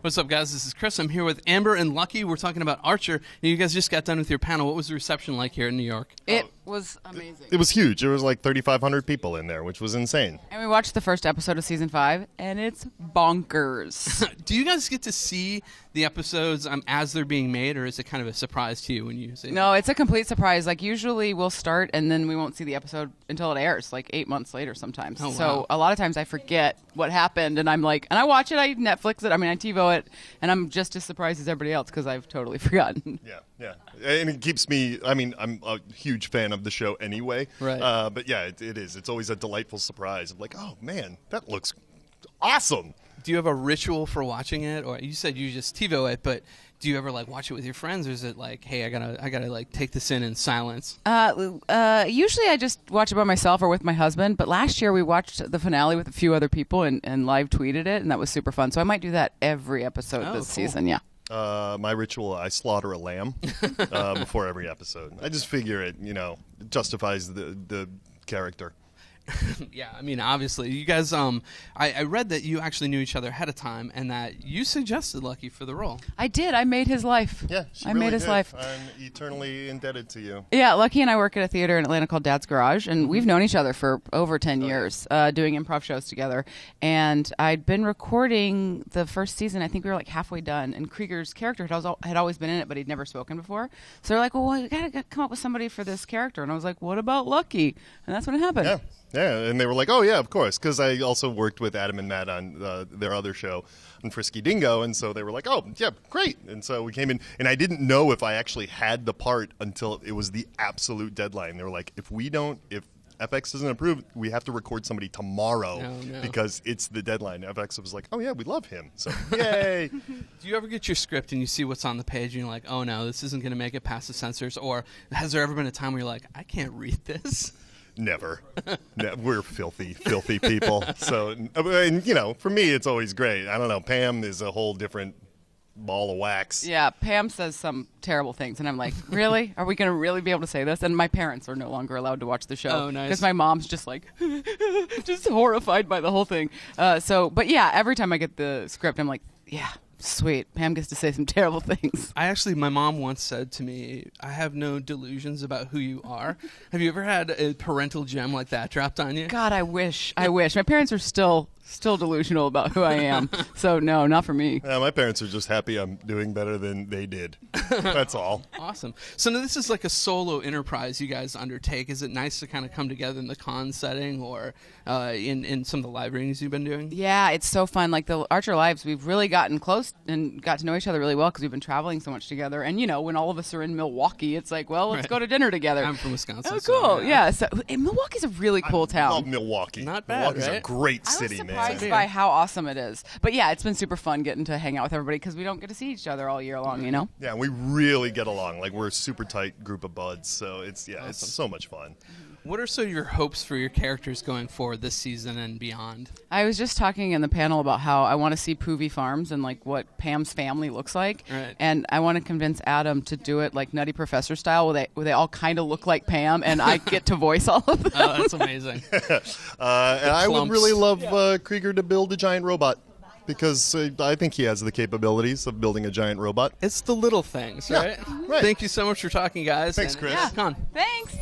What's up, guys? This is Chris. I'm here with Amber and Lucky. We're talking about Archer. You guys just got done with your panel. What was the reception like here in New York? It was amazing. It was huge. There was like 3,500 people in there, which was insane. And we watched the first episode of season 5, and it's bonkers. Do you guys get to see the episodes as they're being made, or is it kind of a surprise to you when you see No, it's a complete surprise. Like, usually we'll start, and then we won't see the episode until it airs, like 8 months later sometimes. Oh, wow. So a lot of times I forget what happened, and I'm like, and I watch it, I Netflix it, I TiVo it, and I'm just as surprised as everybody else because I've totally forgotten. Yeah. And it keeps me, I'm a huge fan of the show anyway. Right. But yeah, it is. It's always a delightful surprise. I'm like, oh, man, that looks awesome. Do you have a ritual for watching it, or you said you just TiVo it, but do you ever like watch it with your friends, or is it like, hey, I gotta like take this in silence? Usually I just watch it by myself or with my husband, but last year we watched the finale with a few other people and live tweeted it, and that was super fun. So I might do that every episode this season. Yeah. My ritual, I slaughter a lamb before every episode. I just figure it, justifies the character. Yeah, obviously, you guys. I read that you actually knew each other ahead of time, and that you suggested Lucky for the role. I did. I made his life. Yeah, I made his life. I'm eternally indebted to you. Yeah, Lucky and I work at a theater in Atlanta called Dad's Garage, and we've known each other for over 10 years, doing improv shows together. And I'd been recording the first season. I think we were like halfway done, and Krieger's character had always been in it, but he'd never spoken before. So they're like, well, we gotta come up with somebody for this character. And I was like, what about Lucky? And that's when it happened. Yeah, and they were like, oh, yeah, of course, because I also worked with Adam and Matt on their other show on Frisky Dingo, and so they were like, oh, yeah, great. And so we came in, and I didn't know if I actually had the part until it was the absolute deadline. They were like, if FX doesn't approve, we have to record somebody tomorrow because it's the deadline. FX was like, oh, yeah, we love him. So, yay. Do you ever get your script and you see what's on the page and you're like, oh, no, this isn't going to make it past the censors? Or has there ever been a time where you're like, I can't read this? Never. We're filthy people. So, and, for me, it's always great. I don't know. Pam is a whole different ball of wax. Yeah, Pam says some terrible things, and I'm like, really? Are we going to really be able to say this? And my parents are no longer allowed to watch the show. Oh, nice. Because my mom's just like, just horrified by the whole thing. But yeah, every time I get the script, I'm like, yeah. Sweet. Pam gets to say some terrible things. My mom once said to me, I have no delusions about who you are. Have you ever had a parental gem like that dropped on you? God, I wish. My parents are still delusional about who I am. So no, not for me. My parents are just happy I'm doing better than they did. That's all. Awesome. So now this is like a solo enterprise you guys undertake. Is it nice to kind of come together in the con setting or in some of the live readings you've been doing? Yeah, it's so fun. Like the Archer Lives, we've really gotten close and got to know each other really well because we've been traveling so much together. And, when all of us are in Milwaukee, it's like, well, let's go to dinner together. I'm from Wisconsin. Oh, cool. So, yeah. So Milwaukee's a really cool town. I love Milwaukee. Not bad, Milwaukee's right? a great city, man. I was surprised by how awesome it is. But yeah, it's been super fun getting to hang out with everybody because we don't get to see each other all year long, Yeah, we really get along. Like, we're a super tight group of buds, so it's awesome. It's so much fun. What are some of your hopes for your characters going forward this season and beyond? I was just talking in the panel about how I want to see Poovy Farms and like what Pam's family looks like. Right. And I want to convince Adam to do it like Nutty Professor style where they all kind of look like Pam and I get to voice all of them. Oh, that's amazing. And I would really love Krieger to build a giant robot. Because I think he has the capabilities of building a giant robot. It's the little things, right? Right. Thank you so much for talking, guys. Thanks, Chris. Yeah. Thanks.